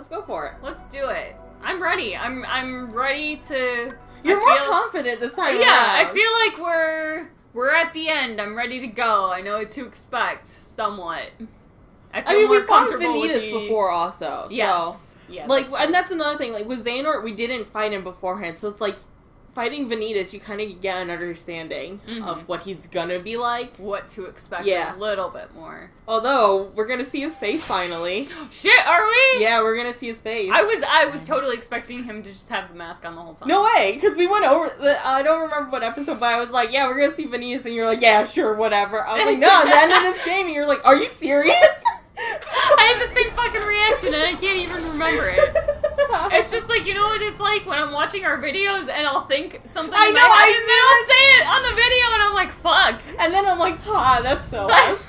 let's go for it. Let's do it. I'm ready. I'm ready to... You're more confident this time around. I feel like we're at the end. I'm ready to go. I know what to expect, somewhat. I mean, we fought Vanitas before also. So. Yes. Yeah, like, and that's another thing. Like, with Xehanort, we didn't fight him beforehand. So it's like, fighting Vanitas, you kind of get an understanding of what he's gonna be like. What to expect a little bit more. Although, we're gonna see his face finally. Shit, are we? Yeah, we're gonna see his face. I was totally expecting him to just have the mask on the whole time. No way, because we went over, I don't remember what episode, but I was like, yeah, we're gonna see Vanitas, and you're like, yeah, sure, whatever. I was like, no, at the end of this game, and you're like, are you serious? I had the same fucking reaction, and I can't even remember it. It's just like, you know what it's like when I'm watching our videos and I'll think something in my head and then I'll say it on the video and I'm like, fuck. And then I'm like, that's so us.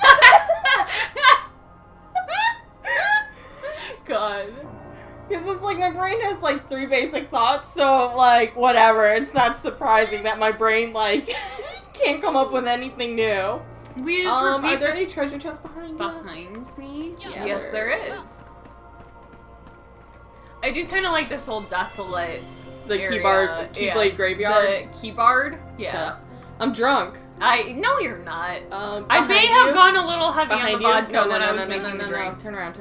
God. Because it's like my brain has like 3 basic thoughts, so like, whatever. It's not surprising that my brain like can't come up with anything new. We just are there any treasure chests behind me? Yeah, yes, there is. I do kind of like this whole desolate Keyblade graveyard? The Keyblade? Yeah. Shut up. I'm drunk. No, you're not. I may have gone a little heavy on the vodka when I was making the drink. Turn around.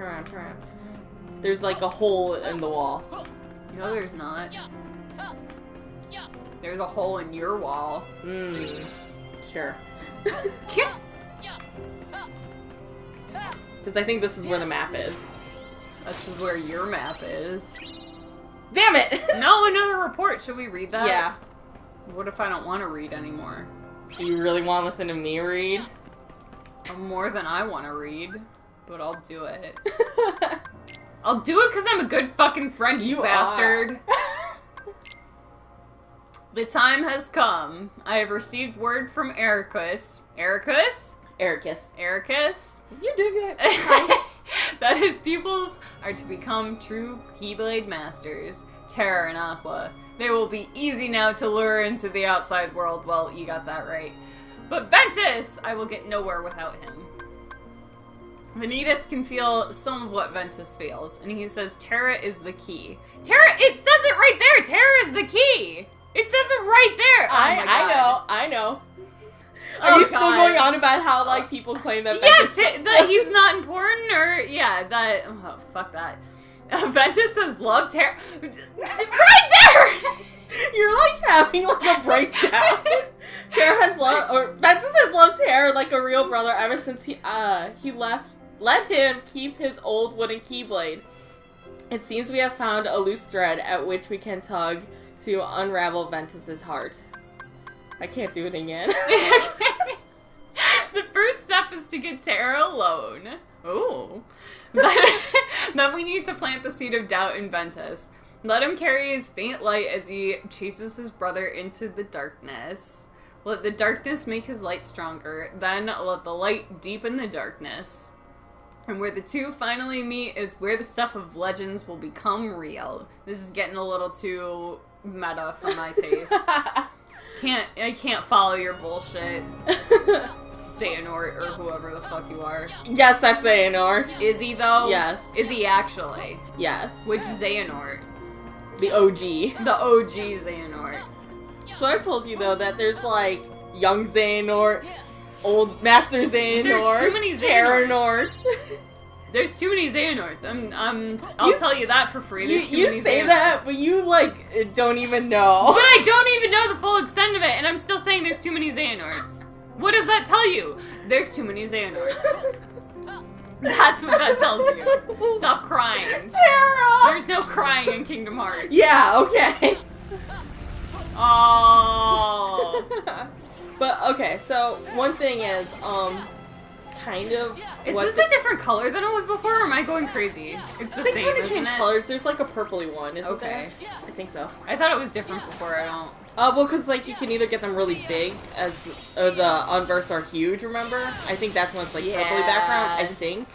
There's like a hole in the wall. No, there's not. There's a hole in your wall. Sure. Because I think this is where the map is. This is where your map is. Damn it! No, another report. Should we read that? Yeah. What if I don't want to read anymore? Do you really want to listen to me read? More than I want to read, but I'll do it. I'll do it because I'm a good fucking friend, you bastard. The time has come. I have received word from Ericus. Ericus? You did it. That his pupils are to become true Keyblade masters, Terra and Aqua. They will be easy now to lure into the outside world. Well, you got that right. But Ventus, I will get nowhere without him. Vanitas can feel some of what Ventus feels, and he says Terra is the key. Terra, it says it right there! Terra is the key! It says it right there! I know. Are you still going on about how, like, people claim that Ventus... that he's not important, or... Yeah, that... Oh, fuck that. Ventus says love Terra... Right there! You're, like, having, like, a breakdown. Ventus has loved Terra like a real brother ever since he let him keep his old wooden Keyblade. It seems we have found a loose thread at which we can tug to unravel Ventus's heart. I can't do it again. The first step is to get Terra alone. Ooh. Then we need to plant the seed of doubt in Ventus. Let him carry his faint light as he chases his brother into the darkness. Let the darkness make his light stronger. Then let the light deepen the darkness. And where the two finally meet is where the stuff of legends will become real. This is getting a little too meta for my taste. I can't follow your bullshit. Xehanort, or whoever the fuck you are. Yes, that's Xehanort. Is he, though? Yes. Is he actually? Yes. Which Xehanort? The OG. The OG Xehanort. So I told you, though, that there's, like, young Xehanort, old Master Xehanort, there's too many Terranort. There's too many Xehanorts. I'll tell you that for free. There's too many You say Xehanorts. that, but you, like, don't even know. But I don't even know the full extent of it, and I'm still saying there's too many Xehanorts. What does that tell you? There's too many Xehanorts. That's what that tells you. Stop crying. Terra! There's no crying in Kingdom Hearts. Yeah, okay. Oh. But, okay, so, one thing is, kind of... Is this a different color than it was before, or am I going crazy? It's the same, kind of isn't changed it? colors. There's, like, a purpley one, isn't there? I think so. I thought it was different before, I don't... Well, because, like, you can either get them really big, as the unversed are huge, remember? I think that's when it's, like, purpley background, I think.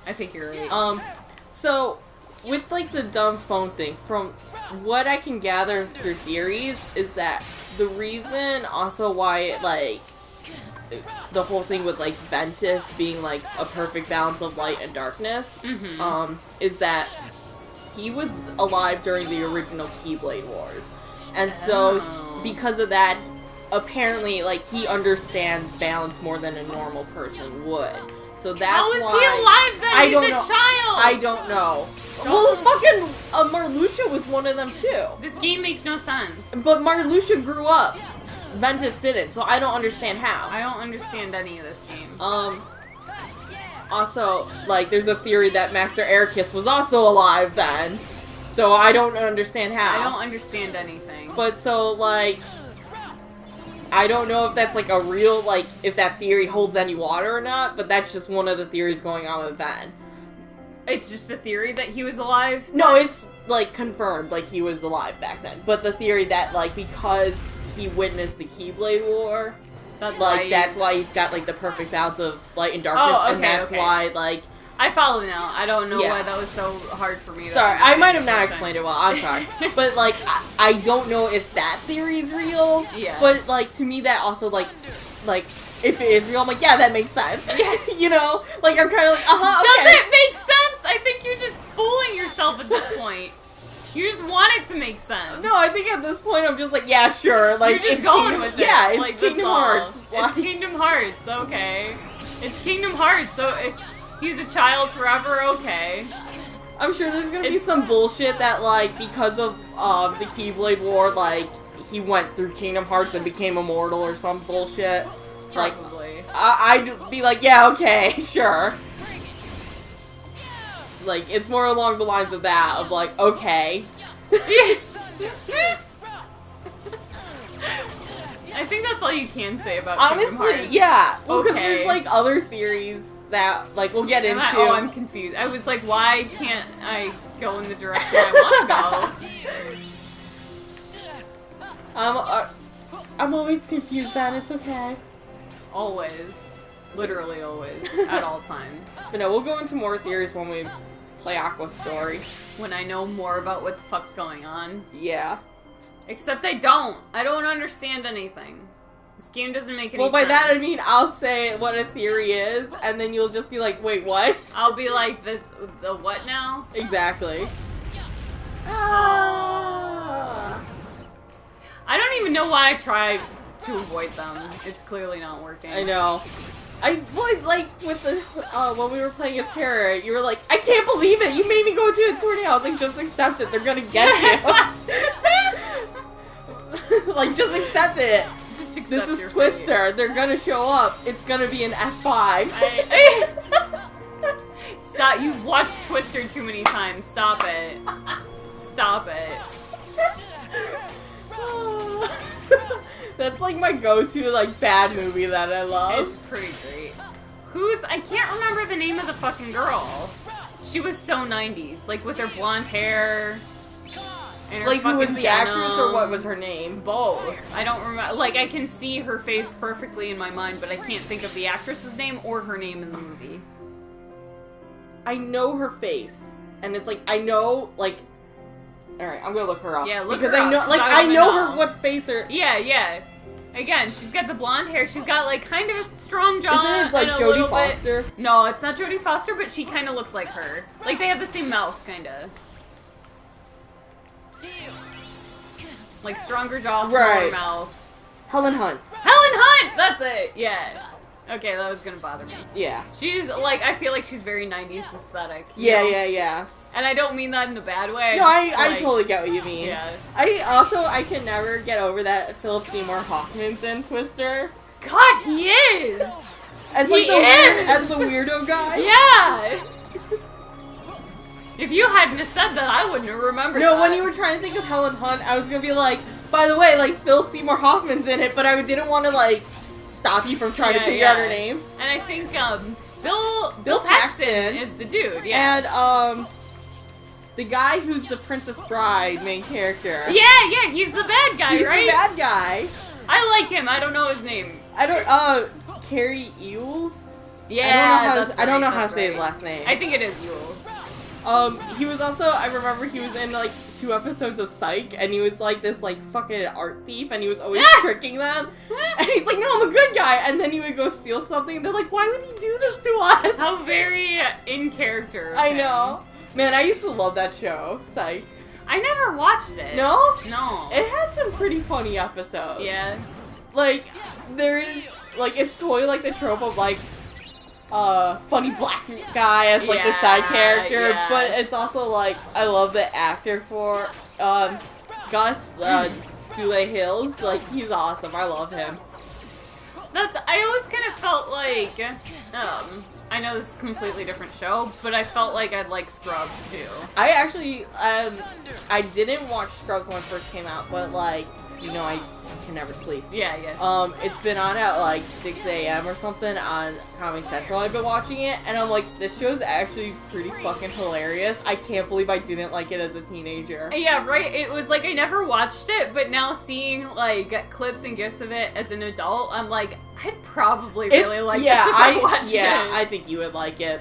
I think you're right. So, with, like, the dumb phone thing, from what I can gather through theories, is that the reason also why, like, the whole thing with, like, Ventus being, like, a perfect balance of light and darkness, is that he was alive during the original Keyblade Wars. And so, because of that, apparently, like, he understands balance more than a normal person would. So that's How is why... he alive then? I He's don't a know. child! I don't know. Well, fucking Marluxia was one of them, too. This game makes no sense. But Marluxia grew up. Ventus didn't, so I don't understand how. I don't understand any of this game. Also, like, there's a theory that Master Ericus was also alive then. So I don't understand how. I don't understand anything. But so, like, I don't know if that's, like, a real, like, if that theory holds any water or not, but that's just one of the theories going on with Ven. It's just a theory that he was alive? No, it's, like, confirmed, like, he was alive back then. But the theory that, like, because he witnessed the Keyblade War, That's why he's got, like, the perfect balance of light and darkness, Oh, and okay, that's okay. why, like... I follow now. I don't know Yeah. why that was so hard for me to Sorry, I understand might have the not first explained time. it well, I'm sorry. But, like, I don't know if that theory is real. Yeah. But, like, to me that also, like, if it is real, I'm like, yeah, that makes sense. You know? Like, I'm kind of like, okay. Does it make sense? I think you're just fooling yourself at this point. You just want it to make sense. No, I think at this point I'm just like, yeah, sure. Like, You're just it's going Kingdom, with it. Yeah, it's like, Kingdom that's all. Hearts. It's Like, Kingdom Hearts, okay. It's Kingdom Hearts, so if he's a child forever, okay. I'm sure there's gonna be It's- some bullshit that, like, because of the Keyblade War, like, he went through Kingdom Hearts and became immortal or some bullshit. Like, Probably. I'd be like, yeah, okay, sure. Like, it's more along the lines of that, of like, okay. I think that's all you can say about Kingdom Honestly, Hearts. yeah. Well, because Okay. there's, like, other theories that, like, we'll get into. I'm confused. I was like, why can't I go in the direction I want to go? I'm always confused, Ben. It's okay. Always. Literally always. At all times. But no, we'll go into more theories when we play Aqua's story. When I know more about what the fuck's going on. Yeah. Except I don't. I don't understand anything. This game doesn't make any Well, sense. by that I mean I'll say what a theory is, and then you'll just be like, wait, what? I'll be like, the what now? Exactly. I don't even know why I tried to avoid them. It's clearly not working. I know. Like, with the, when we were playing as Terra, you were like, I can't believe it! You made me go to a tornado! I was like, just accept it, they're gonna get you! Like, just accept it! Just accept This is your Twister, they're gonna show up, it's gonna be an F5. Stop, you've watched Twister too many times. Stop it. Stop it. That's like my go-to, like, bad movie that I love. It's pretty great. I can't remember the name of the fucking girl. She was so 90s, like with her blonde hair. And her Like, who was fucking the actress, or denim. what was her name? Both. I don't remember. Like, I can see her face perfectly in my mind, but I can't think of the actress's name or her name in the movie. I know her face, and it's like, I know, like, alright, I'm gonna look her up. Yeah, look because her I know, up, like, 'cause I I know wanna her, what face her. Yeah, yeah. Again, she's got the blonde hair. She's got, like, kind of a strong jaw. Isn't it, like, and a Jodie little bit- Foster? No, it's not Jodie Foster, but she kind of looks like her. Like, they have the same mouth, kind of. Like, stronger jaw, smaller Right. mouth. Helen Hunt. Helen Hunt! That's it! Yeah. Okay, that was gonna bother me. Yeah. She's, like, I feel like she's very 90s aesthetic. you Yeah, know? yeah, yeah. And I don't mean that in a bad way. No, I just, like, totally get what you mean. Yeah. I can never get over that Philip Seymour Hoffman's in Twister. God, he is! As, like, He the is! weirdo guy. Yeah! If you hadn't have said that, I wouldn't have remembered No, that. when you were trying to think of Helen Hunt, I was gonna be like, by the way, like, Philip Seymour Hoffman's in it, but I didn't want to, like, stop you from trying to Yeah, figure out her yeah. name. And I think, Bill Bill Paxton Paxton. is the dude, yeah. And, the guy who's the Princess Bride main character. Yeah, he's the bad guy, He's right? the bad guy. I like him, I don't know his name. I don't, Carrie Ewells? Yeah, I don't know how to that's say his right. last name. I think it is Yules. He was also, I remember he was in, like, 2 episodes of Psych, and he was, like, this, like, fucking art thief, and he was always tricking them. And he's like, no, I'm a good guy. And then he would go steal something, and they're like, why would he do this to us? How very in character. of I him. know. Man, I used to love that show. Psych. I never watched it. No? No. It had some pretty funny episodes. Yeah. Like, there is, like, it's totally like the trope of, like, funny black guy as, like, the side character, yeah. but it's also, like, I love the actor for, Gus, Dule Hills. Like, he's awesome. I love him. I always kind of felt like, I know this is a completely different show, but I felt like I'd like Scrubs too. I actually, I didn't watch Scrubs when it first came out, but, like, you know, I can never sleep. Yeah, yeah. It's been on at, like, 6 a.m. or something on Comedy Central. I've been watching it, and I'm like, this show's actually pretty fucking hilarious. I can't believe I didn't like it as a teenager. Yeah, right. It was like I never watched it, but now seeing, like, clips and gifs of it as an adult, I'm like, I'd probably really like this if I watched it. Yeah, I think you would like it.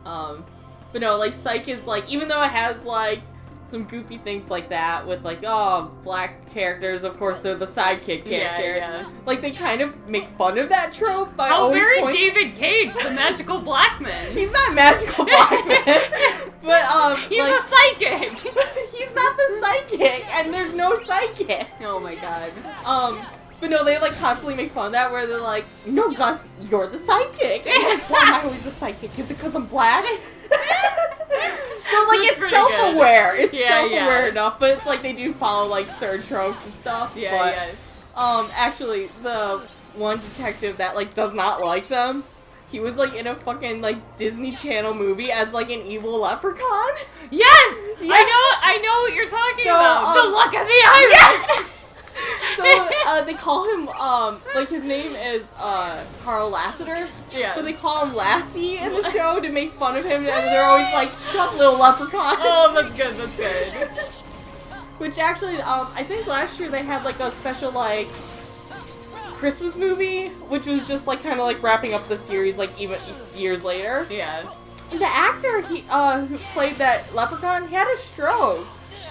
But no, like, Psych is, like, even though it has, like, some goofy things like that with, like, oh, black characters, of course, they're the sidekick character. Yeah, yeah. Like, they kind of make fun of that trope by How always very David Cage, the magical black man. He's not magical black man, but, He's like, a psychic! he's not the psychic, and there's no psychic. Oh my god. But no, they, like, constantly make fun of that, where they're like, no, Gus, you're the sidekick. And he's like, why am I always the sidekick? Is it because I'm black? So, like, That's it's pretty self-aware. good. It's Yeah, self-aware yeah. enough, but it's like they do follow, like, certain tropes and stuff. Yeah, but, yeah. Actually, the one detective that, like, does not like them, he was, like, in a fucking, like, Disney Channel movie as, like, an evil leprechaun. Yes! Yeah. I know what you're talking So, about. The Luck of the Irish! Yes! So, they call him, like, his name is, Carl Lassiter. Yeah. But they call him Lassie in the show to make fun of him, and they're always like, shut little leprechaun. Oh, that's good, that's good. Which actually, I think last year they had, like, a special, like, Christmas movie, which was just, like, kind of, like, wrapping up the series, like, even years later. Yeah. The actor, who played that leprechaun, he had a stroke.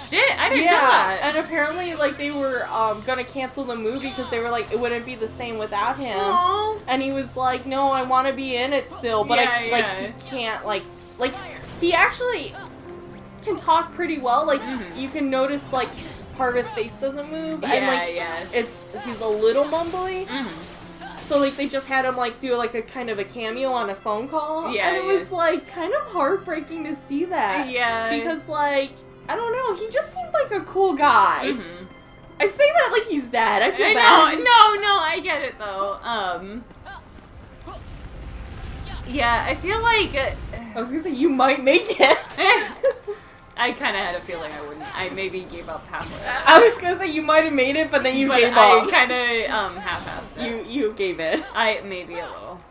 Shit, I didn't know that. And apparently, like, they were, gonna cancel the movie because they were like, it wouldn't be the same without him. Aww. And he was like, no, I want to be in it still, but Yeah, he can't, like, he actually can talk pretty well. Like, you can notice, like, part of his face doesn't move. And, like, he's a little mumbly. So, like, they just had him, like, do, like, a kind of a cameo on a phone call. Yeah, And it was, like, kind of heartbreaking to see that. Yeah. Because, like, I don't know, he just seemed like a cool guy. I say that like he's dead. I feel bad. No, I get it though. Yeah, I feel like I was gonna say you might make it. I kind of had a feeling I wouldn't. I maybe gave up halfway. I was gonna say you might have made it, but then you gave I up. kind of half-assed it. You gave it. I maybe a little.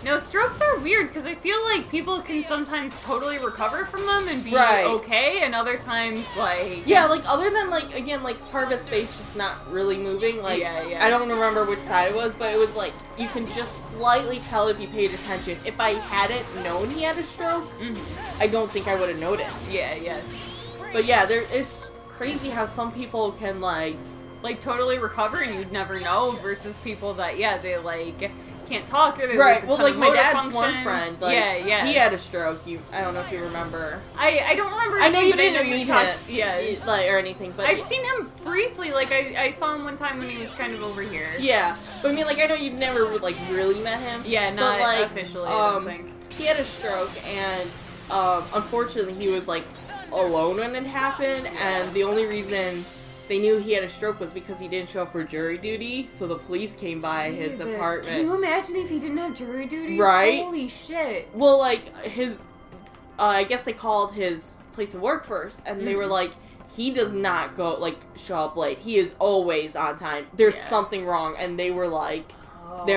No, strokes are weird because I feel like people can sometimes totally recover from them and be okay, and other times, like... Yeah, like, other than, like, again, like, part of his face just not really moving, like, I don't remember which side it was, but it was, like, you can just slightly tell if you paid attention. If I hadn't known he had a stroke, I don't think I would have noticed. Yeah. But yeah, it's crazy how some people can, like, totally recover and you'd never know, versus people that, they, like... can't talk or they lose a ton like of my motor dad's function. one friend, like, yeah, he had a stroke. I don't know if you remember. I don't remember his I know name, you but I know didn't you meet talked, him, like, or anything, but I've seen him briefly, like I saw him one time when he was kind of over here. Yeah, but I mean, like, I know you've never, like, really met him. Yeah, not but, like, officially, I don't think. He had a stroke, and, unfortunately, he was, like, alone when it happened, and the only reason they knew he had a stroke was because he didn't show up for jury duty, so the police came by his apartment. Can you imagine if he didn't have jury duty? Right? Holy shit. Well, like, his, I guess they called his place of work first, and they were like, he does not show up late. He is always on time. There's something wrong, and they were like, they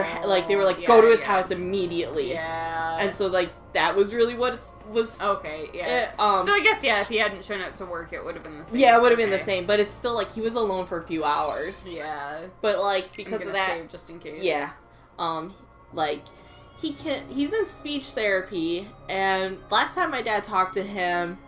were like, go to his house immediately. Yeah. And so, like, that was really what it was. Okay, yeah. So I guess, if he hadn't shown up to work, it would have been the same. Yeah, it would have been the same, but it's still, like, he was alone for a few hours. Yeah. But, like, because of that. Save just in case. Yeah. Like, he's in speech therapy, and last time my dad talked to him,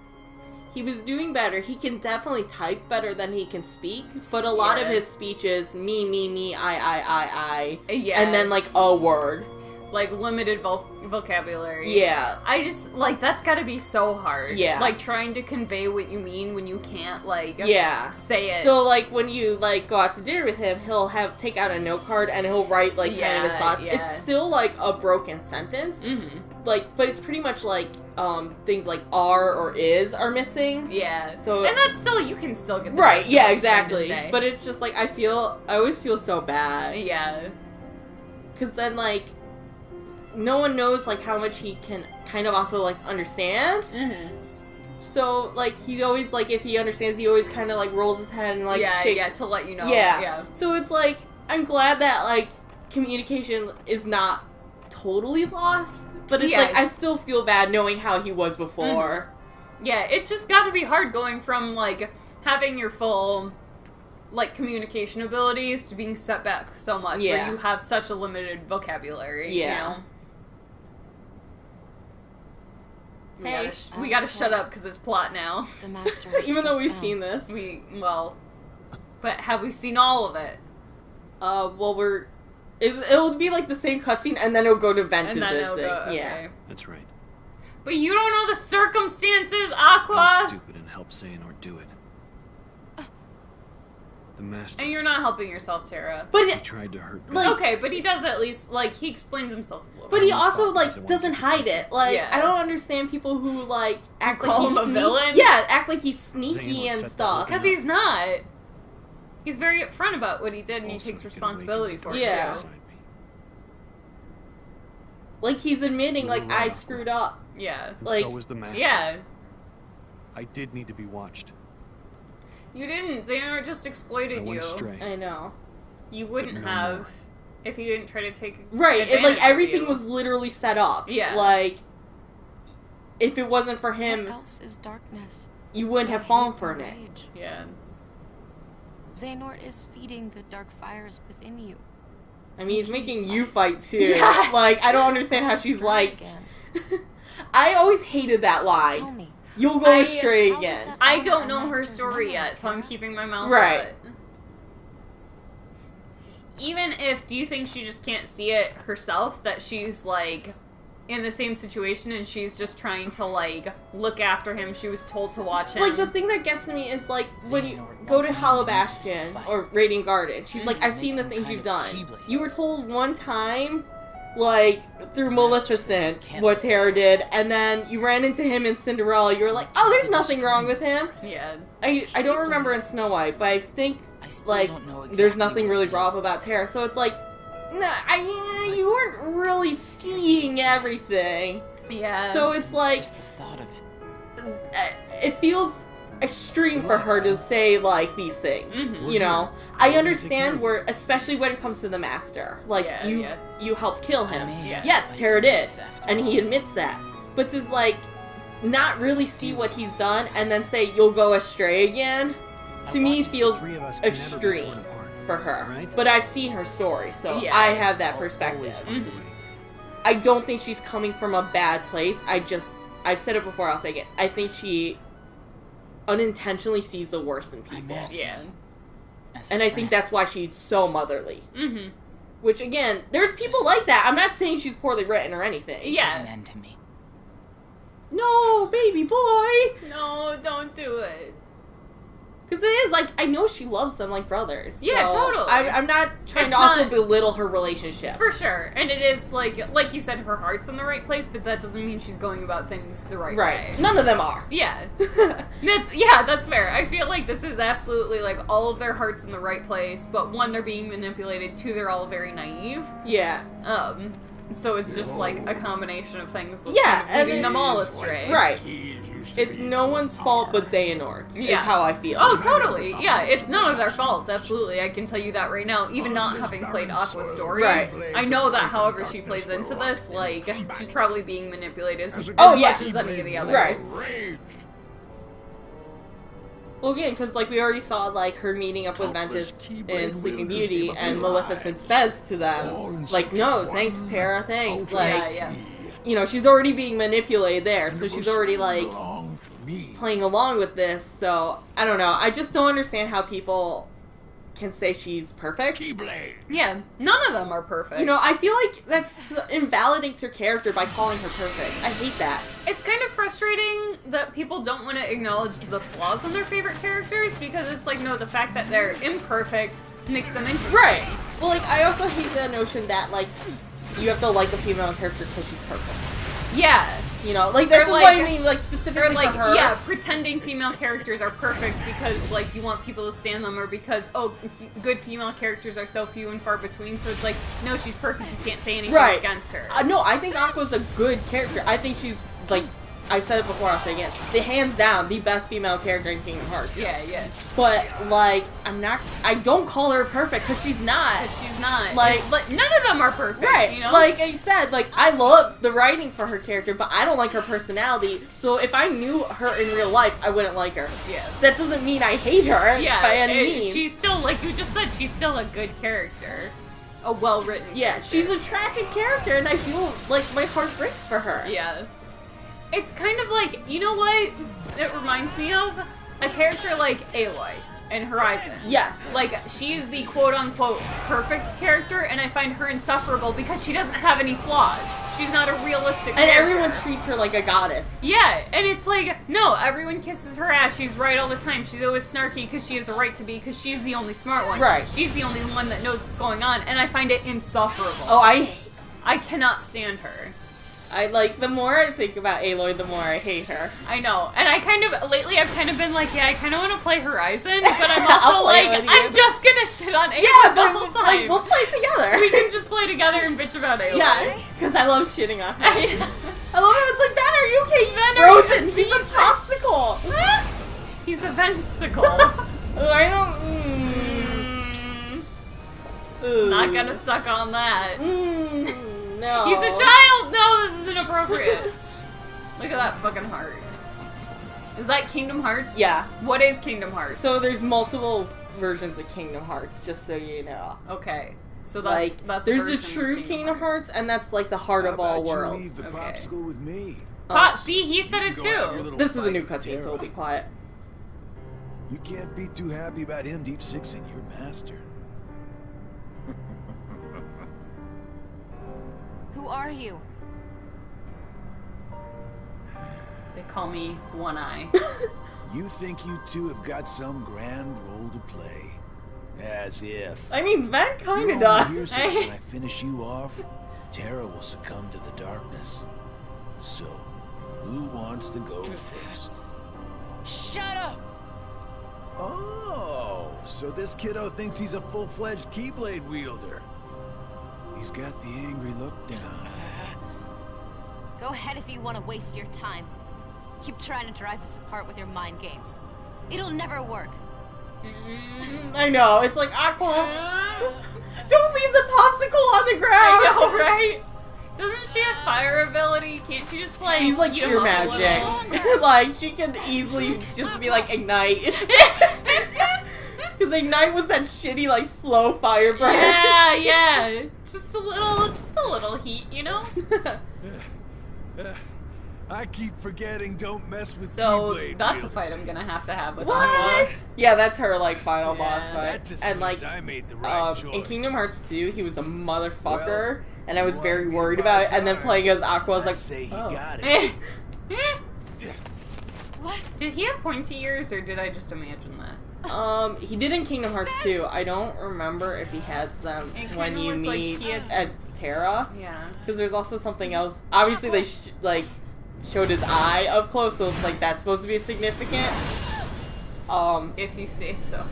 he was doing better. He can definitely type better than he can speak, but a lot of his speech is me, I. Yeah. And then, like, a word. like, limited vocabulary. Yeah. I just, like, that's gotta be so hard. Yeah. Like, trying to convey what you mean when you can't, like, Yeah. say it. So, like, when you, like, go out to dinner with him, he'll take out a note card and he'll write, like, kind of his thoughts. Yeah. It's still, like, a broken sentence. Mm-hmm. Like, but it's pretty much, like, things like are or is are missing. Yeah. So, and that's still, you can still get the right, gist of yeah, what he's trying to exactly. say. But it's just, like, I always feel so bad. Yeah. Because then, like, no one knows, like, how much he can kind of also, like, understand. Mm-hmm. So, like, he always, like, if he understands, he always kind of, like, rolls his head and, like, shakes. Yeah, to let you know. Yeah. Yeah. So it's, like, I'm glad that, like, communication is not totally lost. But it's, like, I still feel bad knowing how he was before. Mm-hmm. Yeah, it's just gotta be hard going from, like, having your full, like, communication abilities to being set back so much where you have such a limited vocabulary. Yeah. You know? Hey, we gotta shut up because it's plot now. The master even though we've seen this. But have we seen all of it? Well, it'll be like the same cutscene, and then it'll go to Ventus's And then it'll thing. go, okay. Yeah. That's right. But you don't know the circumstances, I'm Aqua! stupid and help Xehanort do it. The master. And you're not helping yourself, Terra. But He tried to hurt me. like- Okay, but he does at least, like, he explains himself a little But bit. he I'm also, fine, 'cause I like, want doesn't you to hide do it. Like, Yeah. I don't understand people who, like, act Call like he's him a villain? Yeah, act like he's sneaky Xehanort and set the stuff. whole Because thing he's not. He's very upfront about what he did, and he Also, takes he can responsibility awaken for Yeah. it, too. inside me. Like, he's admitting, like, You're I right. screwed up. Yeah. And Like- so was the master. Yeah. I did need to be watched. You didn't. Xehanort just I exploited went you. astray. I know. You wouldn't no have more. if you didn't try to take Right, advantage like, of everything you. was literally set up. Yeah. Like, if it wasn't for What him, else is darkness? you wouldn't have But fallen hate for and it. rage. Yeah. Xehanort is feeding the dark fires within you. I mean, he's making you fight, too. Yeah. Like, I don't understand how she's Astray like... again. I always hated that Tell line. me, You'll go I- astray how does again. that I honor don't our know her master's story memory, yet, so I'm Terra? keeping my mouth Right. shut. Even if, do you think she just can't see it herself, that she's, like, in the same situation and she's just trying to, like, look after him? She was told to watch him. Like, the thing that gets to me is, like, when you Xehanort go wants to me Hollow to use the Bastion, fight. or Radiant Garden, she's like, I've Make seen the some things kind you've of done. Keyblade. You were told one time, like, through Maleficent, can't what let Terra did, and then you ran into him in Cinderella, you were like, oh, there's nothing wrong with him. Yeah. I don't remember in Snow White, but I think, I still like, don't know there's exactly nothing what really it wrong is. about Terra, so it's like, nah, you weren't really seeing everything. Yeah. So it's like, Just the thought of it. it feels extreme for her to say, like, these things, Mhm. you know? I understand where, especially when it comes to the Master, like, Yeah, you yeah. you helped kill him. Yeah. Yes, Like Terra did, this after and he all. admits that. But to, like, not really see what he's done and then say, you'll go astray again, to me feels Three of us can never be extreme torn apart. for her. Right? But I've seen her story, so Yeah. I have that I'll perspective. always find a Mhm. way. I don't think she's coming from a bad place. I've said it before, I'll say it again. I think she unintentionally sees the worst in I'm people. asking Yeah. as a And I think friend. that's why she's so motherly. Mm-hmm. Which, again, there's people Just- like that. I'm not saying she's poorly written or anything. Put an Yeah. end to me. No, baby boy! No, don't do it. Because it is, like, I know she loves them like brothers. Yeah, so totally. I'm not trying It's to also not- belittle her relationship. For sure. And it is, like you said, her heart's in the right place, but that doesn't mean she's going about things the right Right. way. None of them are. Yeah. That's fair. I feel like this is absolutely, like, all of their hearts in the right place, but one, they're being manipulated, two, they're all very naive. Yeah. So it's just, like, a combination of things that's Yeah, kind of and leading it- them all astray. Right. It's no one's fault but Xehanort's, Yeah. is how I feel. Oh, totally. Yeah, it's none of their faults, absolutely. I can tell you that right now, even not having played Aqua's story. Right. I know that however she plays into this, like, she's probably being manipulated as Oh, much yeah. as any of the Right. others. Well, again, because, like, we already saw, like, her meeting up with Ventus in Sleeping Beauty, and Maleficent says to them, like, no, thanks, Terra, thanks. Like, Yeah. you know, she's already being manipulated there, so she's already, like, playing along with this, so, I don't know. I just don't understand how people can say she's perfect. Yeah, none of them are perfect. You know, I feel like that's invalidates her character by calling her perfect. I hate that. It's kind of frustrating that people don't want to acknowledge the flaws in their favorite characters because it's like, no, the fact that they're imperfect makes them interesting. Right. Well, like, I also hate the notion that, like, you have to like a female character because she's perfect. Yeah. You know, like, that's Or, what like- I mean, like, Or specifically like, for her. yeah, pretending female characters are perfect because, like, you want people to stand them, or because, good female characters are so few and far between, so it's like, no, she's perfect, you can't say anything Right. against her. No, I think Aqua's a good character. I think she's, like, I've said it before, I'll say it again. The hands down, the best female character in Kingdom Hearts. Yeah, yeah. But, like, I don't call her perfect, because she's not. Because she's not. Like- none of them are perfect, Right. you know? Like I said, like, I love the writing for her character, but I don't like her personality. So if I knew her in real life, I wouldn't like her. yeah. That doesn't mean I hate her Yeah, by any means. she's still, like you just said, she's still a good character. A well-written Yeah, character. she's a tragic character, and I feel like my heart breaks for her. Yeah. It's kind of like, you know what it reminds me of? A character like Aloy in Horizon. Yes. Like, she is the quote-unquote perfect character, and I find her insufferable because she doesn't have any flaws. She's not a realistic And character. everyone treats her like a goddess. Yeah, and it's like, no, everyone kisses her ass. She's right all the time. She's always snarky because she has a right to be because she's the only smart one. Right. She's the only one that knows what's going on, and I find it insufferable. Oh, I cannot stand her. the more I think about Aloy, the more I hate her. I know. And lately I've kind of been like, yeah, I kind of want to play Horizon, but I'm I'll also play like, with you. I'm just gonna shit on Aloy Yeah, the but, whole time. like, we'll play together. We can just play together and bitch about Aloy. Yes, because I love shitting on her. I I love how it's like, Ben, are you okay? He's Ben, are you- frozen. He's a popsicle. He's a vensicle. Oh, I don't. Ooh. Not gonna suck on that. No. He's a child! No, this is inappropriate. Look at that fucking heart. Is that Kingdom Hearts? Yeah. What is Kingdom Hearts? So there's multiple versions of Kingdom Hearts, just so you know. Okay. So Like, that's there's version the of true Kingdom Hearts, and that's like the heart of all worlds. Leave the Okay. popsicle with me. See, he said it Go have your too. little This is a fight new with cutscene, so we'll be Terra. quiet. You can't be too happy about him deep sixing your master. Who are you? They call me One Eye. You think you two have got some grand role to play? As if. I mean, Ben kind You're of only here does. so that when I finish you off, Terra will succumb to the darkness. So, who wants to go first? Shut up! Oh, so this kiddo thinks he's a full-fledged Keyblade wielder. He's got the angry look down. Go ahead if you want to waste your time. Keep trying to drive us apart with your mind games. It'll never work. I know. It's like, Aqua, don't leave the popsicle on the ground. I know, right? Doesn't she have fire ability? Can't she just like... She's like use pure a magic. little- Like, she can easily just be like, ignite. Because ignite was that shitty, like, slow fire burn. Yeah. Just a little heat, you know? I keep forgetting don't mess with So Keyblade that's a wielders. fight I'm gonna have to have with What? Aqua. Yeah, that's her, like, final boss Yeah, fight. That just And, means like, I made the right choice. in Kingdom Hearts 2, he was a motherfucker, Well, and I was you very wanted me to worried buy about it. And then time. playing as Aqua, I was like, Let's say he oh. got it. What? Did he have pointy ears, or did I just imagine that? He did in Kingdom Hearts 2. I don't remember if he has them It kinda when you looked like meet he had- as Terra. Yeah. Because there's also something else. Obviously, they showed his eye up close, so it's like that's supposed to be significant. If you say so.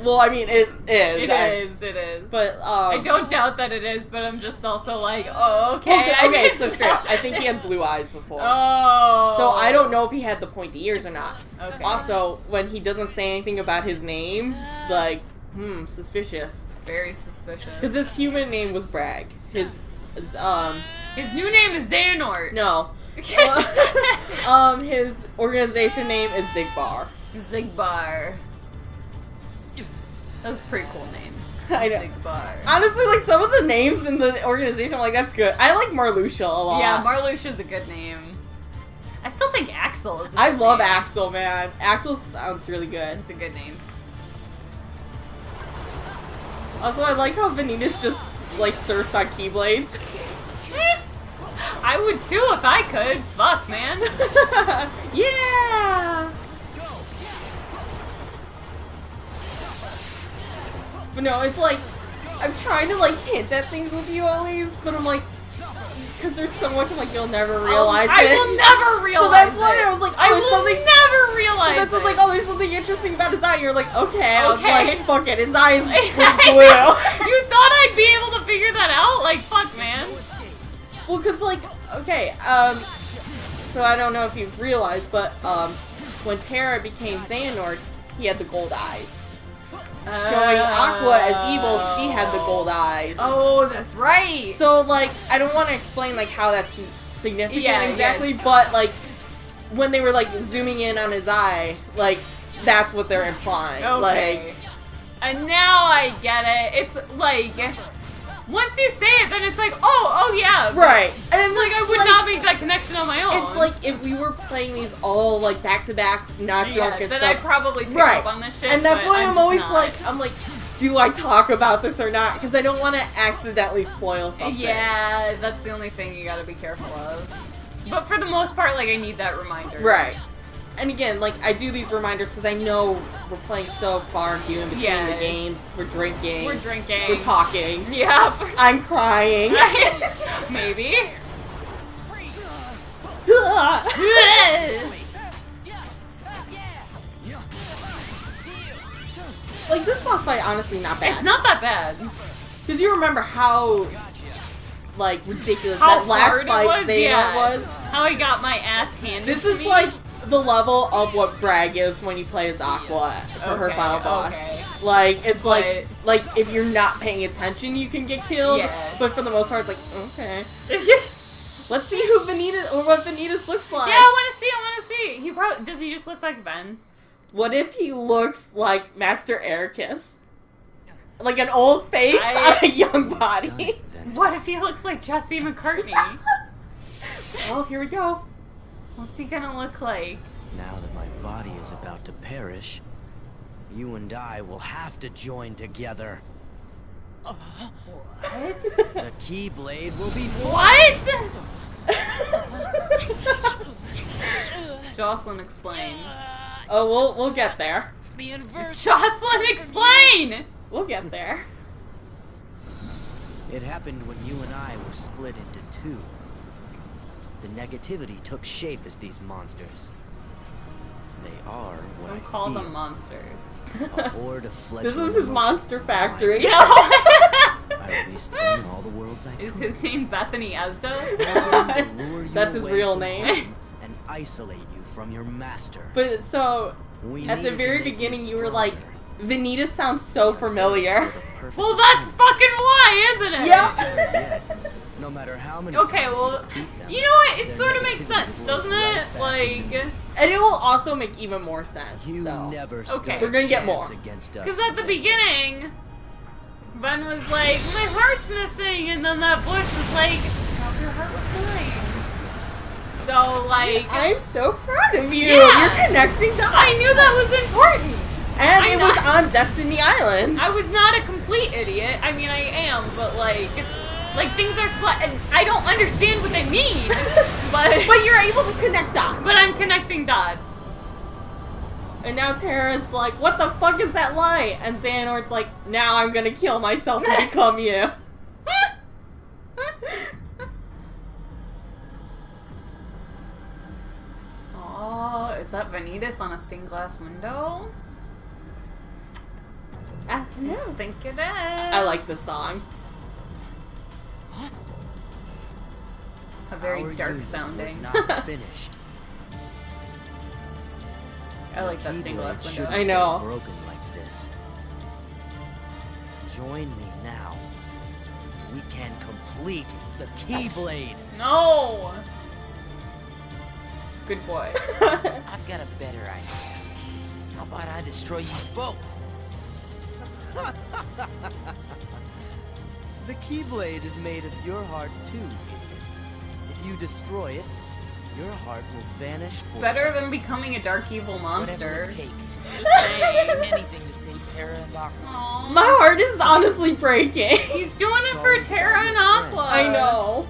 Well, I mean, it is. It is. But I don't doubt that it is, but I'm just also like, oh, okay. Okay, so straight up, I think he had blue eyes before. Oh. So I don't know if he had the pointy ears or not. Okay. Also, when he doesn't say anything about his name, like, suspicious. Very suspicious. Because his human name was Bragg. His new name is Xehanort. no. His organization name is Zigbar. Zigbar. That's a pretty cool name. I know. Zigbar. Honestly, like, some of the names in the organization, I'm like, that's good. I like Marluxia a lot. Yeah, Marluxia's a good name. I still think Axel is a I good love name. Axel, man. Axel sounds really good. It's a good name. Also, I like how Vanitas just, like, surfs on Keyblades. I would too if I could. Fuck, man. Yeah! But no, it's like, I'm trying to, like, hint at things with you always, but I'm like, because there's so much, I'm like, you'll never realize it. I will never realize So that's why it. I was like, oh, I there's will something. never realize That's it. like, oh, there's something interesting about his eye. You're like, okay. I was Okay. like, fuck it, his eye is I blue. know. You thought I'd be able to figure that out? Like, fuck, man. Well, because, like, okay, so I don't know if you've realized, but, when Terra became Xehanort, he had the gold eyes. Showing Aqua as evil, she had the gold eyes. Oh, that's right. So, like, I don't want to explain, like, how that's significant Yeah, exactly, but, like, when they were, like, zooming in on his eye, like, that's what they're implying. Okay. Like, And now I get it. It's like, once you say it, then it's like, oh yeah. right. And, Like, I it's would like- not make that connection on my own. It's like if we were playing these all, like, back-to-back, not yeah, drunk and then stuff. I'd probably pick Right. up on this shit. And that's but why I'm just always not. like, I'm like, do I talk about this or not? Because I don't want to accidentally spoil something. Yeah, that's the only thing you gotta be careful of. But for the most part, like, I need that reminder. Right. And again, like, I do these reminders because I know we're playing so far and few in between Yeah. the games. We're drinking. We're drinking. We're talking. Yep. I'm crying. Maybe. Like, this boss fight, honestly, not bad. It's not that bad. Because you remember how, like, ridiculous How that last hard it fight was? Xehanort Yeah. was. How I got my ass handed This to is me. like the level of what Bragg is when you play as Aqua for her Okay, final boss. okay. Like, it's But- like if you're not paying attention, you can get killed. Yeah. But for the most part, it's like, okay. Let's see who Vanitas, or what Vanitas looks like. Yeah, I wanna see. He probably does he just look like Ben? What if he looks like Master Ericus? Like an old face I- on a young body. What if he looks like Jesse McCartney? Well, here we go. What's he gonna look like? Now that my body is about to perish, you and I will have to join together. What? The Keyblade will be What? Jocelyn, explain. Oh, we'll get there. The inverse. Jocelyn, explain! We'll get there. It happened when you and I were split into two. The negativity took shape as these monsters. They are what Don't I call feel. them monsters. A horde of fledgling This is his emotions monster of mine. factory. I released them in all the worlds I Is could. his name Bethany Esda? To lure you That's his away real from name. home and isolate you from your master. But so, We at the needed to very make you beginning, you were like, stronger. Vanitas sounds so familiar. Well, that's fucking why, isn't it? Yeah. No matter how many Okay, times well, you defeat them, you know what? It their sort of makes negativity sense, flows doesn't right it? back Like, And it will also make even more sense. You So. never Okay. stood We're gonna a get chance more. against us, because at the Ventus. beginning, Ben was like, my heart's missing, and then that voice was like, how's your heart with mine? So, like, I'm so proud of you. Yeah. You're connecting dots. I knew that was important. And I'm it was not- on Destiny Island. I was not a complete idiot. I mean, I am, but like things are and I don't understand what they mean, but But you're able to connect dots. but I'm connecting dots. And now Terra's like, what the fuck is that light? And Xehanort's like, now I'm gonna kill myself and become you. Oh, is that Vanitas on a stained glass window? I I think it is. I like this song. A very Our dark union sounding. was not finished. I like that The stained glass Keyblade window. shouldn't I know. stay broken like this. Join me now. We can complete the Keyblade. No. Good boy. I've got a better idea. How about I destroy you both? The Keyblade is made of your heart too, idiot. If you destroy it, your heart will vanish forever. Better than becoming a dark evil Whatever monster. it takes. Just saying. Anything to save Terra. Terra and Aqua. Aw. My heart is honestly breaking. He's doing it for Terra and Aqua. I know.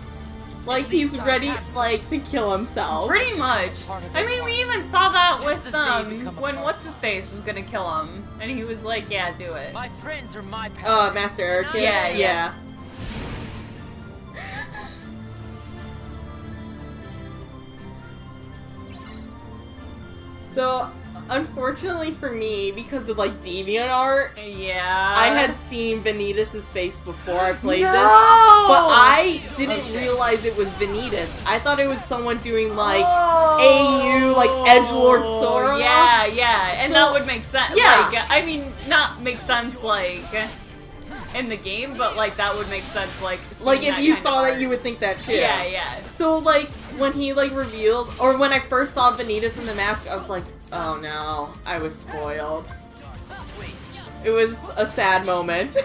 Like, he's ready, like, to kill himself. Pretty much. I mean, we even saw that Just with as they become when apart. what's his face was gonna kill him, and he was like, "Yeah, do it." My friends are my power. Master Ericus? Yeah, yeah. Yeah. So, unfortunately for me, because of, like, DeviantArt, Yeah. I had seen Vanitas' face before I played No! this, but I didn't shit. realize it was Vanitas. I thought it was someone doing, like, Oh. AU, like, Edgelord Sora. Yeah, yeah, and So- that would make sense. Yeah. Like, I mean, not make sense, like, in the game, but, like, that would make sense, like, Like, seeing if you kind saw of that, art. you would think that too. Yeah, yeah. So, like, when he, like, revealed, or when I first saw Vanitas in the mask, I was like, oh no, I was spoiled. It was a sad moment.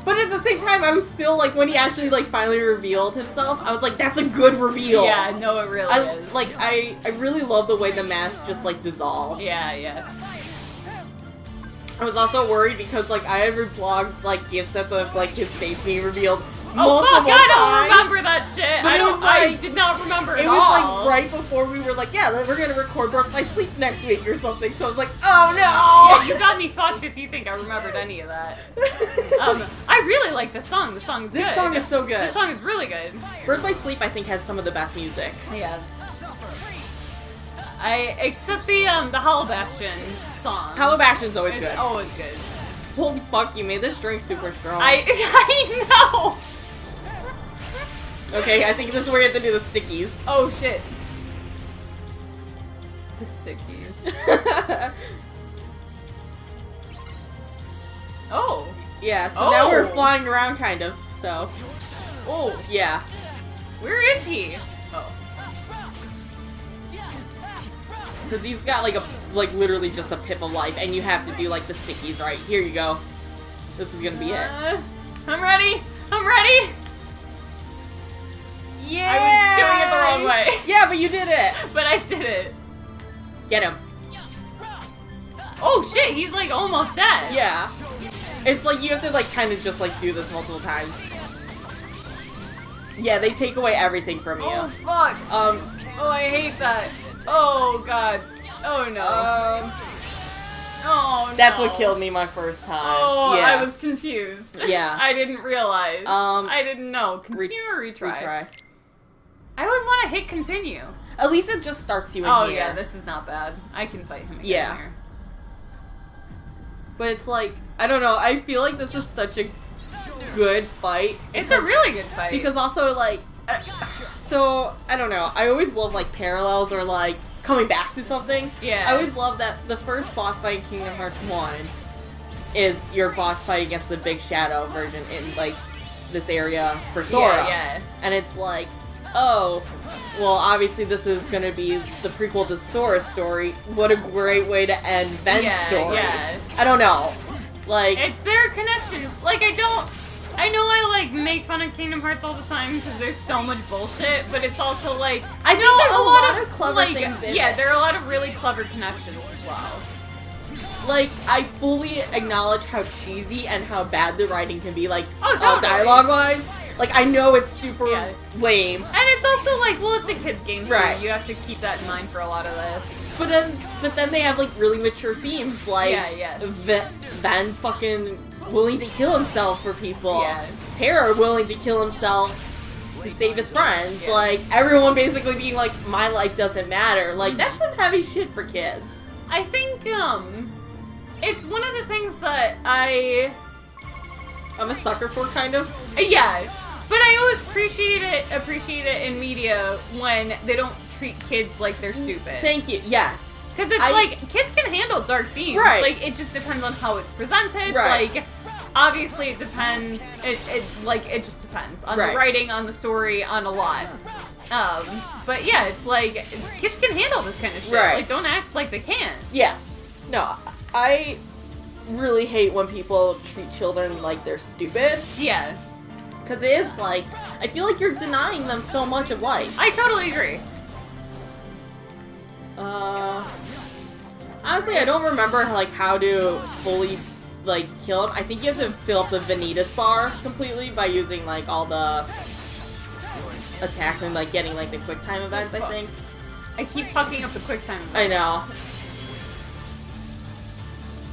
But at the same time, I was still, like, when he actually, like, finally revealed himself, I was like, that's a good reveal. Yeah, no, it really is. I really love the way the mask just, like, dissolves. Yeah, yeah. I was also worried because, like, I had reblogged, like, gift sets of, like, his face being revealed Oh multiple fuck! I don't times. remember that shit. But I it don't. was I like- did not remember It at was all. like right before we were like, yeah, we're gonna record Broke My Sleep next week or something. So I was like, oh Yeah, no! you got me fucked if you think I remembered any of that. I really like this song. The song's good. This song is so good. This song is really good. Broke My Sleep, I think, has some of the best music. Yeah. Except the Hollow Bastion song. Hollow Bastion's always It's good. always good. Holy fuck, you made this drink super strong. I know. Okay, I think this is where you have to do the stickies. Oh shit. The sticky. Oh. Yeah, so now we're Oh. flying around kind of, so Oh. yeah. Where is he? Oh. Because he's got like literally just a pip of life, and you have to do like the stickies, right? Here you go. This is gonna be it. I'm ready. I'm ready. Yeah! I was doing it the wrong way. Yeah, but you did it! But I did it. Get him. Oh shit, he's like almost dead. Yeah. It's like you have to like kind of just like do this multiple times. Yeah, they take away everything from you. Oh fuck. Oh, I hate that. Oh god. Oh no. Oh no. That's what killed me my first time. Oh, yeah. I was confused. Yeah. I didn't realize. I didn't know. Continue or retry? Retry. I always want to hit continue. At least it just starts you in Oh here. yeah, this is not bad. I can fight him again Yeah. here. But it's like, I don't know, I feel like this is such a good fight. It's a really good fight. Because also, like, so, I don't know, I always love, like, parallels or, like, coming back to something. Yeah. I always love that the first boss fight in Kingdom Hearts 1 is your boss fight against the Big Shadow version in, like, this area for Sora. Yeah, yeah. And it's like, oh, well, obviously this is going to be the prequel to Sora's story. What a great way to end Ven's Yeah, story. yeah. I don't know. Like, It's their connections. Like, I know I, like, make fun of Kingdom Hearts all the time because there's so much bullshit, but it's also, like, I think there's a lot of clever like, things in yeah, it. there are a lot of really clever connections as well. like, I fully acknowledge how cheesy and how bad the writing can be, like, Oh, totally. dialogue-wise. Like, I know it's super Yeah. lame, And it's also, like, well, it's a kid's game, so Right. you have to keep that in mind for a lot of this. but then they have, like, really mature themes, like, Yeah, yeah. Van fucking willing to kill himself for people. Yeah. Terra willing to kill himself to save his friends. Yeah. Like, everyone basically being like, my life doesn't matter. Like, Mm-hmm. that's some heavy shit for kids. I think, it's one of the things that I'm a sucker for, kind of. yeah, but I always appreciate it in media when they don't treat kids like they're stupid. Thank you. Yes. Because it's I- like, kids can handle dark themes. Right. Like, it just depends on how it's presented. Right. Like, obviously it depends. It just depends on Right. the writing, on the story, on a lot. But yeah, it's like, kids can handle this kind of shit. Right. Like, don't act like they can't. Yeah. No, I really hate when people treat children like they're stupid. Yeah, Because it is like, I feel like you're denying them so much of life. I totally agree. Honestly, I don't remember like how to fully like kill him. I think you have to fill up the Vanitas bar completely by using like all the attack and like getting like the quick time events, I think. I keep fucking up the quick time. I know.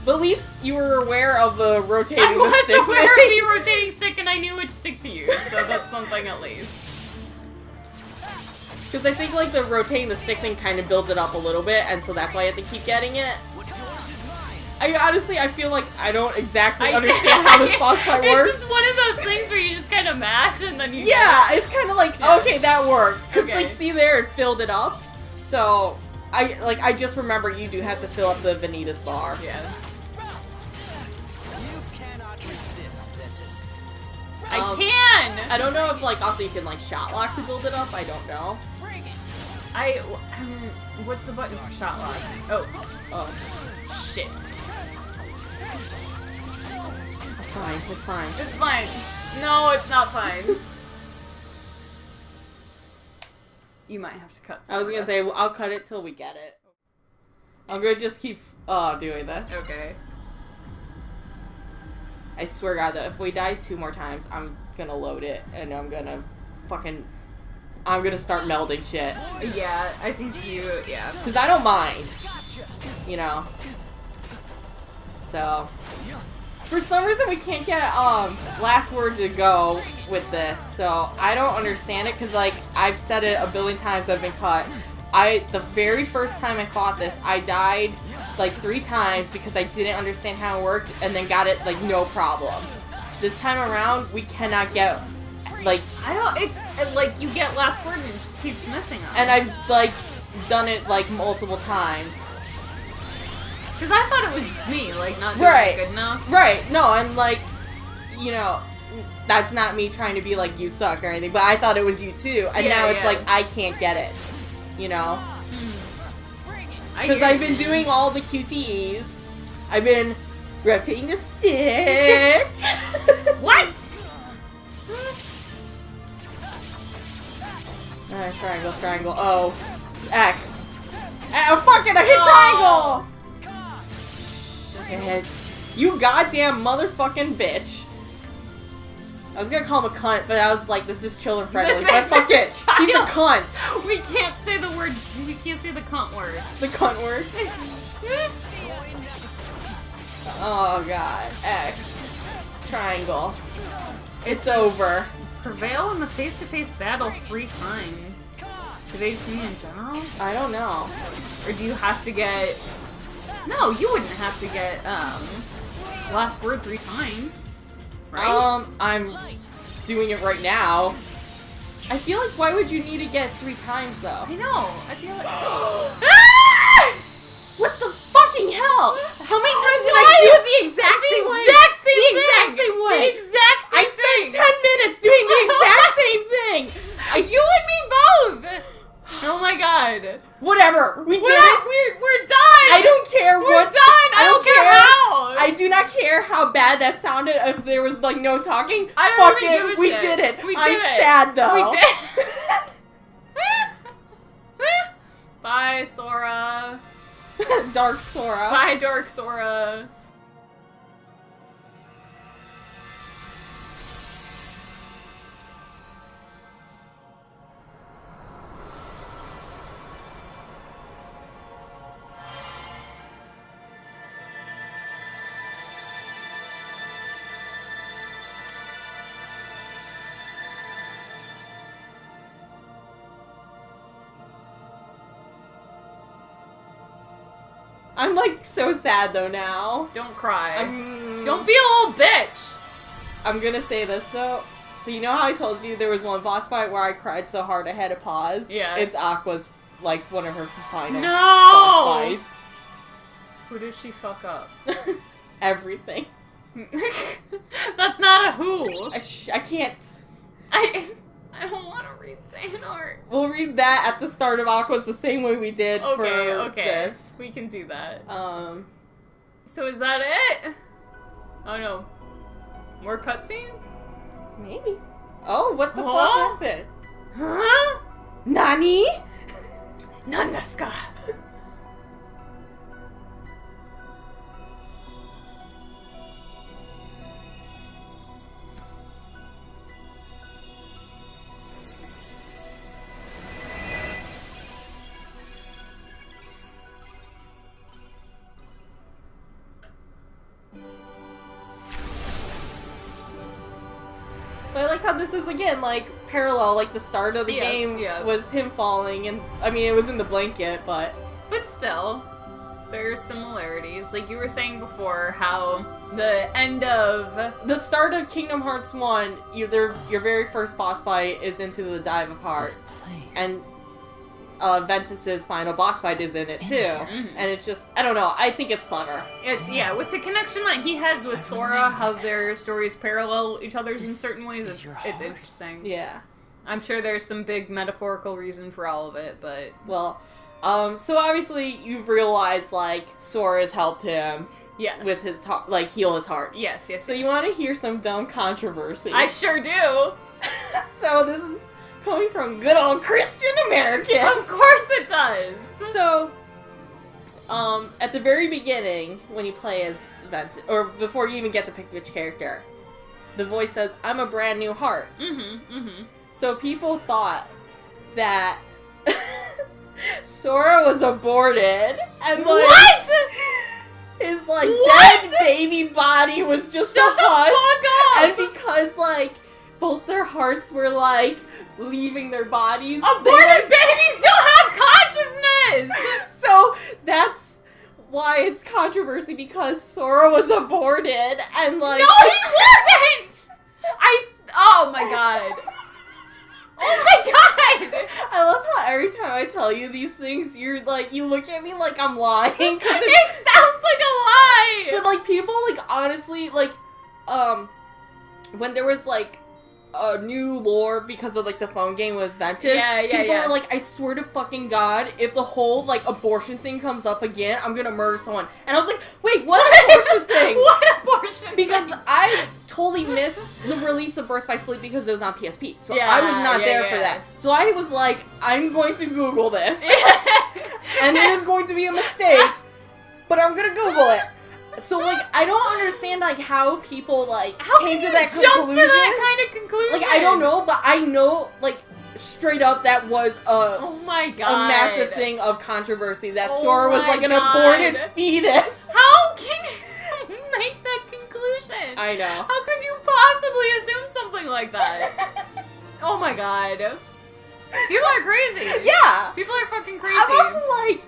But at least you were aware of the rotating I the was stick aware of thing. the rotating stick and I knew which stick to use, so that's something at least. Because I think like the rotating the stick thing kind of builds it up a little bit, and so that's why you have to keep getting it. I honestly, I feel like I don't exactly understand how this boss fight works. It's just one of those things where you just kind of mash and then you Yeah, it's kind of like, Yeah. okay, that works. Because, Okay. like, see there, it filled it up. So, I just remember you do have to fill up the Vanitas bar. Yeah. You cannot resist, Ventus. I Um, can! I don't know if, like, also you can, like, shot lock to build it up. I don't know. What's the button for shot lock? Oh. Oh, Shit. it's fine. It's fine. It's fine. No, it's not fine. You might have to cut some I was of gonna this. say, I'll cut it till we get it. I'm gonna just keep, doing this. Okay. I swear God that if we die 2 more times, I'm gonna load it, and I'm gonna start melding shit. Yeah, I think yeah. Because I don't mind. You know. So. For some reason we can't get, last word to go with this. So, I don't understand it, because, like, I've said it a billion times I've been cut. The very first time I fought this, I died, like, 3 times because I didn't understand how it worked, and then got it, like, no problem. This time around, we cannot get, like, It's like you get last word and it just keeps missing them. and I've, like, done it, like, multiple times. Because I thought it was just me, like, not doing Right. it good enough. Right, no, and, like, you know, that's not me trying to be like, you suck or anything, but I thought it was you too, and Yeah, now it's yeah. like, I can't get it, you know? I Because hear I've you. been doing all the QTEs, I've been rotating the stick. What? Alright, triangle, oh, X. Oh, fuck it, I hit Oh. triangle! I hit, you goddamn motherfucking bitch. I was gonna call him a cunt, but I was like, this is children friendly, but fuck This it, is he's a child. cunt. We can't say the word, we can't say the cunt word. The cunt word. Oh god. X. Triangle. It's over. Prevail in the face-to-face battle 3 times. Do they just mean in general? I don't know. Or do you have to get... No, you wouldn't have to get, last word 3 times. Right? I'm doing it right now. I feel like why would you need to get 3 times though? I know. I feel like... What the fucking hell? How many times did I Why? do it the exact same way? The exact same way. The exact same I spent 10 minutes doing the exact same thing. You and me both! Oh my god. Whatever. We did it. We're done! I don't care We're what. done! I don't care how! I do not care how bad that sounded if there was like no talking. I don't Fuck even it, give a we shit. did it. We I'm did it. sad though. We did. Bye, Sora. Dark Sora. Bye, Dark Sora. I'm like so sad though now. Don't cry. I'm, Don't be a little bitch. I'm gonna say this though. So you know how I told you there was one boss fight where I cried so hard I had to pause? Yeah. It's Aqua's like one of her final No! boss fights. Who does she fuck up? Everything. That's not a who. I can't. I don't want to read Xehanort. We'll read that at the start of Aqua's the same way we did for Okay. this. We can do that. So So is that it? Oh no. More cutscene? maybe. Oh, what the Huh? fuck happened? Huh? Nani? Nandeska. But I like how this is, again, like, parallel. Like, the start of the game was him falling, and, I mean, it was in the blanket, but... But still, there's similarities. Like you were saying before, how the end of... The start of Kingdom Hearts 1, your very first boss fight is into the Dive of Heart. This place. And Ventus's final boss fight is in it, too. Mhm. And it's just, I don't know, I think it's clever. It's, yeah, with the connection that he has with Sora, how their stories parallel each other's in certain ways, it's interesting. Yeah. I'm sure there's some big metaphorical reason for all of it, but... Well, so obviously you've realized, like, Sora's helped him Yes. with his heart, like, heal his heart. Yes, yes, So yes. you want to hear some dumb controversy? I sure do! So this is coming from good old Christian Americans. Of course it does! So, at the very beginning, when you play as Ventus, or before you even get to pick which character, the voice says, "I'm a brand new heart." Mm-hmm, mm-hmm. So people thought that Sora was aborted, and like, What?! his like What?! dead baby body was just Shut a the husk, fuck and up! because like both their hearts were like leaving their bodies, they, Aborted like, babies don't have consciousness! so that's why it's controversy, because Sora was aborted, and like No, he wasn't! Oh my god. Oh my god! I love how every time I tell you these things, you're like, you look at me like I'm lying, cause It sounds like a lie! but like people like honestly like, when there was like a new lore because of like the phone game with Ventus, people were like, I swear to fucking God, if the whole like abortion thing comes up again, I'm gonna murder someone. And I was like, wait, what abortion thing? What abortion Because thing? I totally missed the release of Birth by Sleep because it was on PSP. So Yeah, I was not yeah, there yeah. for that. So I was like, I'm going to Google this. And it is going to be a mistake, but I'm gonna Google it. So like, I don't understand like how people like How came can to that you jump conclusion. to that kind of conclusion? Like, I don't know, but I know like straight up that was Oh my god. a massive thing of controversy, that Oh Sora was my like an God. aborted fetus. How can you make that conclusion? I know. How could you possibly assume something like that? Oh my god. People are crazy. Yeah. People are fucking crazy. I'm also like,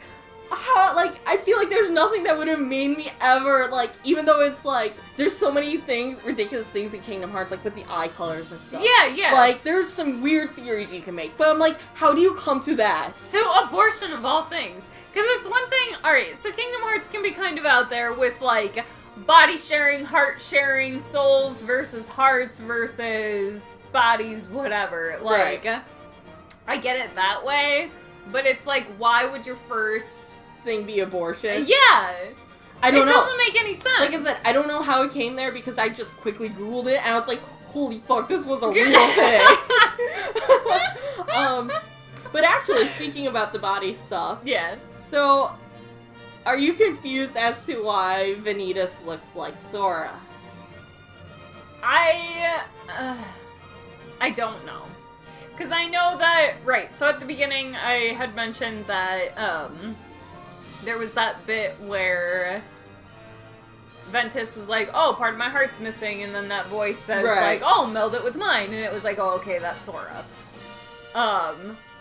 how, like, I feel like there's nothing that would have made me ever, like, even though it's like, there's so many things, ridiculous things in Kingdom Hearts, like with the eye colors and stuff. Yeah. Like, there's some weird theories you can make, but I'm like, how do you come to that? So abortion of all things. Because it's one thing, alright, so Kingdom Hearts can be kind of out there with like body sharing, heart sharing, souls versus hearts versus bodies, whatever. Like, I get it that way, but it's like, why would your first... Thing be abortion? Yeah! I don't know. It doesn't make any sense. Like I said, I don't know how it came there because I just quickly Googled it and I was like, holy fuck, this was a real thing. But actually, speaking about the body stuff, Yeah. so are you confused as to why Vanitas looks like Sora? I don't know. Because I know that, right, so at the beginning I had mentioned that, there was that bit where Ventus was like, oh, part of my heart's missing, and then that voice says, Right. like, oh, meld it with mine, and it was like, oh, okay, that's Sora.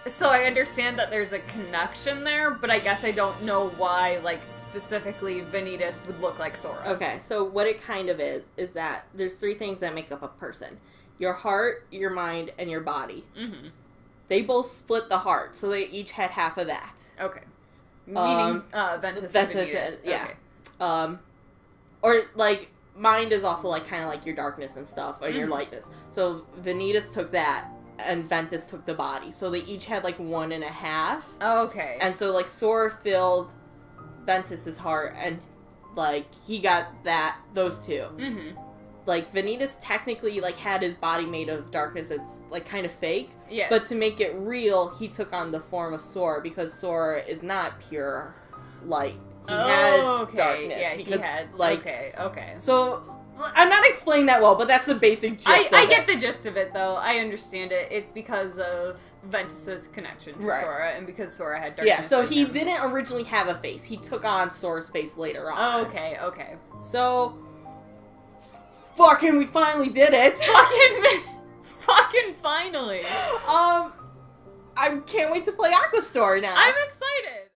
So I understand that there's a connection there, but I guess I don't know why, like, specifically Vanitas would look like Sora. Okay, so what it kind of is that there's three things that make up a person. Your heart, your mind, and your body. Mm-hmm. They both split the heart, so they each had half of that. Okay. Meaning, Ventus and Vanitas. yeah. Okay. Or, like, mind is also, like, kind of like your darkness and stuff, or your lightness. So, Vanitas took that, and Ventus took the body. So, they each had, like, 1.5. Okay. And so, like, Sora filled Ventus's heart, and, like, he got those two. Mm-hmm. Like, Vanitas technically, like, had his body made of darkness that's, like, kind of fake. Yeah. But to make it real, he took on the form of Sora, because Sora is not pure light. He had darkness. Yeah, because, he had. like, Okay. so, I'm not explaining that well, but that's the basic gist of I it. get the gist of it, though. I understand it. It's because of Ventus's connection to Right. Sora, and because Sora had darkness. Yeah, so in he him. didn't originally have a face. He took on Sora's face later on. Okay. So, fucking, we finally did it. Fucking finally. I can't wait to play Aqua Store now. I'm excited.